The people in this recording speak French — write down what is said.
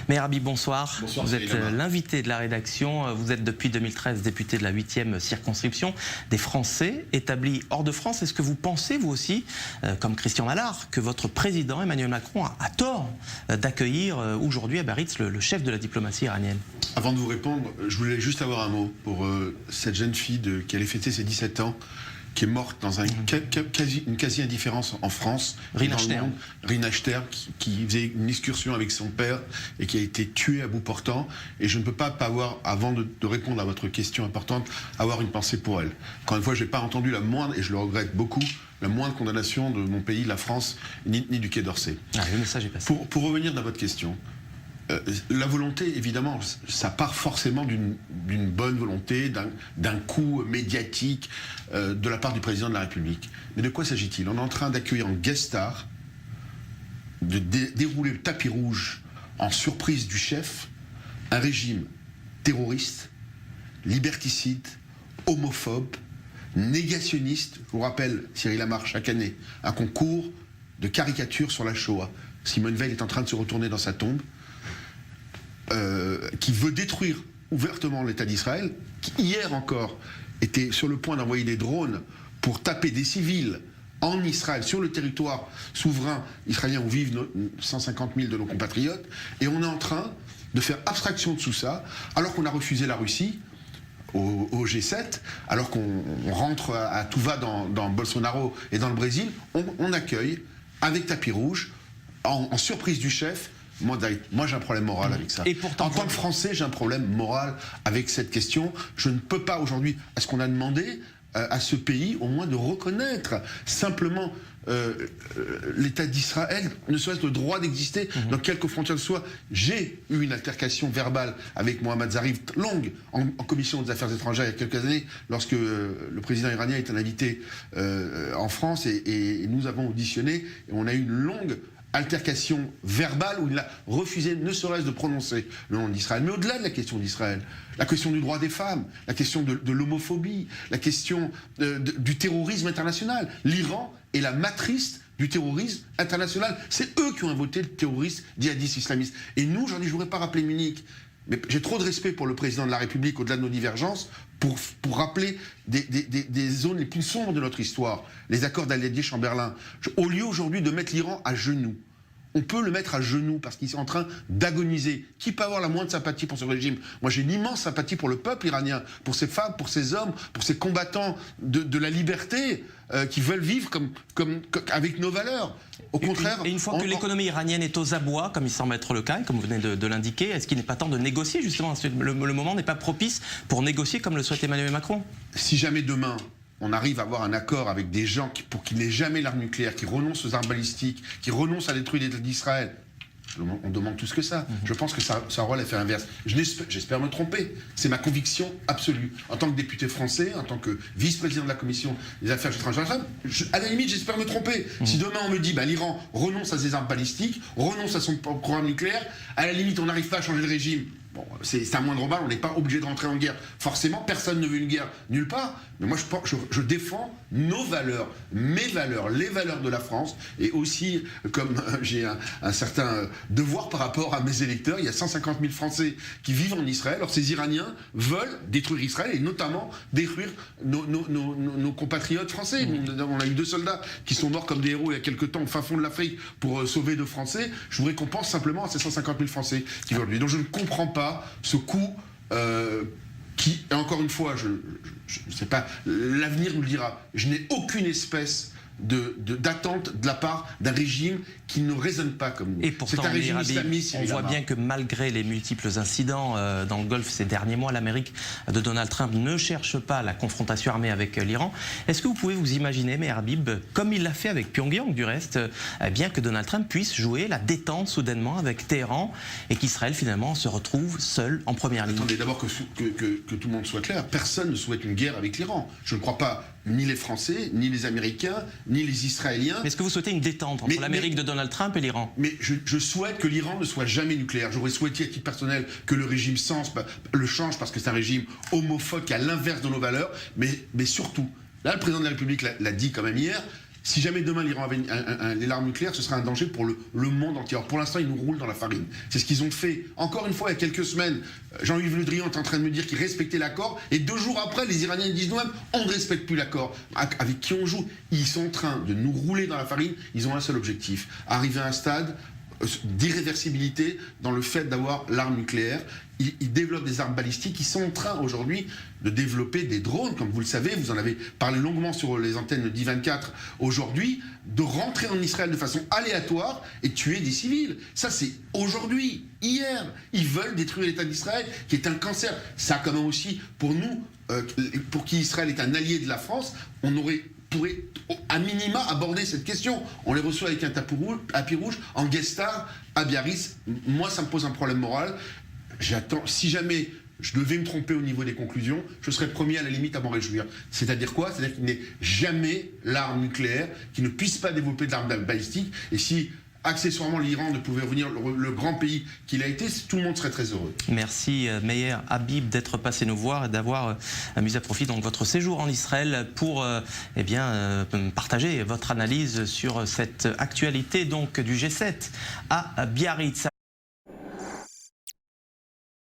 Meher Habib, bonsoir. Bonsoir. Vous êtes l'invité de la rédaction. Vous êtes depuis 2013 député de la 8e circonscription des Français établis hors de France. Est-ce que vous pensez, vous aussi, comme Christian Mallard, que votre président Emmanuel Macron a tort d'accueillir aujourd'hui à Biarritz le chef de la diplomatie iranienne? Avant de vous répondre, je voulais juste avoir un mot pour cette jeune fille qui allait fêter ses 17 ans, qui est morte dans une quasi-indifférence en France. Rina Stern. Rina Stern, qui faisait une excursion avec son père et qui a été tuée à bout portant. Et je ne peux pas avoir, avant de répondre à votre question importante, avoir une pensée pour elle. Encore une fois, je n'ai pas entendu la moindre, et je le regrette beaucoup, la moindre condamnation de mon pays, la France, ni du Quai d'Orsay. Le message est passé. Pour revenir à votre question, la volonté, évidemment, ça part forcément d'une bonne volonté, d'un coup médiatique de la part du président de la République. Mais de quoi s'agit-il? On est en train d'accueillir en guest star, de dérouler le tapis rouge en surprise du chef, un régime terroriste, liberticide, homophobe, négationniste. Je vous rappelle, Cyril Amar, chaque année, un concours de caricature sur la Shoah. Simone Veil est en train de se retourner dans sa tombe. Qui veut détruire ouvertement l'État d'Israël, qui hier encore était sur le point d'envoyer des drones pour taper des civils en Israël, sur le territoire souverain israélien où vivent 150 000 de nos compatriotes, et on est en train de faire abstraction de tout ça, alors qu'on a refusé la Russie au G7, alors qu'on rentre à tout va dans Bolsonaro et dans le Brésil, on accueille avec tapis rouge, en surprise du chef. Moi, j'ai un problème moral avec ça. Et pourtant, en tant que Français, j'ai un problème moral avec cette question. Je ne peux pas aujourd'hui, est-ce qu'on a demandé à ce pays au moins de reconnaître simplement l'État d'Israël, ne serait-ce le droit d'exister dans quelques frontières de soi. J'ai eu une altercation verbale avec Mohammad Zarif, longue, en commission des affaires étrangères il y a quelques années, lorsque le président iranien était invité en France, et nous avons auditionné, et on a eu une longue altercation verbale où il a refusé ne serait-ce de prononcer le nom d'Israël. Mais au-delà de la question d'Israël, la question du droit des femmes, la question de l'homophobie, la question du terrorisme international. L'Iran est la matrice du terrorisme international. C'est eux qui ont inventé le terrorisme djihadiste islamiste. Et nous, aujourd'hui, je ne voudrais pas rappeler Munich, mais j'ai trop de respect pour le président de la République, au-delà de nos divergences, pour rappeler des zones les plus sombres de notre histoire. Les accords d'Alger-Chamberlain. Au lieu aujourd'hui de mettre l'Iran à genoux, on peut le mettre à genoux parce qu'il est en train d'agoniser. Qui peut avoir la moindre sympathie pour ce régime? Moi, j'ai une immense sympathie pour le peuple iranien, pour ses femmes, pour ses hommes, pour ces combattants de la liberté qui veulent vivre avec nos valeurs. Au contraire... Et une fois que l'économie iranienne est aux abois, comme il semble être le cas, comme vous venez de l'indiquer, est-ce qu'il n'est pas temps de négocier, justement? Le moment n'est pas propice pour négocier comme le souhaite Emmanuel Macron? Si jamais demain on arrive à avoir un accord avec des gens pour qu'il n'ait jamais l'arme nucléaire, qui renoncent aux armes balistiques, qui renoncent à détruire l'État d'Israël, on demande tout ce que ça. Je pense que ça aura l'effet inverse. J'espère me tromper. C'est ma conviction absolue. En tant que député français, en tant que vice-président de la Commission des affaires étrangères, à la limite, j'espère me tromper. Si demain on me dit l'Iran renonce à ses armes balistiques, renonce à son programme nucléaire, à la limite on n'arrive pas à changer le régime. Bon, c'est un moindre mal, on n'est pas obligé de rentrer en guerre. Forcément, personne ne veut une guerre nulle part. Mais moi, je défends nos valeurs, mes valeurs, les valeurs de la France. Et aussi, comme j'ai un certain devoir par rapport à mes électeurs, il y a 150 000 Français qui vivent en Israël. Alors ces Iraniens veulent détruire Israël et notamment détruire nos compatriotes français. On a eu 2 soldats qui sont morts comme des héros il y a quelques temps au fin fond de l'Afrique pour sauver 2 Français. Je voudrais qu'on pense simplement à ces 150 000 Français qui veulent lui. Donc je ne comprends pas ce coup qui, encore une fois, je ne sais pas, l'avenir nous le dira. Je n'ai aucune espèce d'attente de la part d'un régime qui ne raisonne pas comme nous. Et pourtant, c'est un régime islamiste. On voit bien que malgré les multiples incidents dans le Golfe ces derniers mois, l'Amérique de Donald Trump ne cherche pas la confrontation armée avec l'Iran. Est-ce que vous pouvez vous imaginer, Meher Habib, comme il l'a fait avec Pyongyang du reste, bien que Donald Trump puisse jouer la détente soudainement avec Téhéran et qu'Israël finalement se retrouve seul en première ligne? Attendez, d'abord que tout le monde soit clair, personne ne souhaite une guerre avec l'Iran. Je ne crois pas ni les Français, ni les Américains, ni les Israéliens. Mais est-ce que vous souhaitez une détente entre l'Amérique de Donald Trump et l'Iran? Mais je souhaite que l'Iran ne soit jamais nucléaire. J'aurais souhaité à titre personnel que le régime le change parce que c'est un régime homophobe qui est à l'inverse de nos valeurs. Mais surtout, là le président de la République l'a dit quand même hier, Si jamais demain l'Iran avait l'arme nucléaire, ce serait un danger pour le monde entier. Alors pour l'instant, ils nous roulent dans la farine. C'est ce qu'ils ont fait. Encore une fois, il y a quelques semaines, Jean-Yves Le Drian est en train de me dire qu'il respectait l'accord, et 2 jours après, les Iraniens disent nous-mêmes, on ne respecte plus l'accord. Avec qui on joue? Ils sont en train de nous rouler dans la farine. Ils ont un seul objectif, arriver à un stade d'irréversibilité dans le fait d'avoir l'arme nucléaire. Ils développent des armes balistiques. Ils sont en train aujourd'hui de développer des drones, comme vous le savez, vous en avez parlé longuement sur les antennes d'I24 aujourd'hui, de rentrer en Israël de façon aléatoire et tuer des civils. Ça, c'est aujourd'hui, hier. Ils veulent détruire l'État d'Israël, qui est un cancer. Ça, quand même aussi, pour nous, pour qui Israël est un allié de la France, on pourrait à minima aborder cette question. On les reçoit avec un tapis rouge en guest star à Biarritz. Moi, ça me pose un problème moral. J'attends, si jamais je devais me tromper au niveau des conclusions, je serais le premier à la limite à m'en réjouir. C'est-à-dire quoi? C'est-à-dire qu'il n'ait jamais l'arme nucléaire, qu'il ne puisse pas développer d'armes balistiques. Et si accessoirement l'Iran ne pouvait revenir le grand pays qu'il a été, tout le monde serait très heureux. Merci Meyer Habib d'être passé nous voir et d'avoir mis à profit donc votre séjour en Israël pour partager votre analyse sur cette actualité donc du G7 à Biarritz.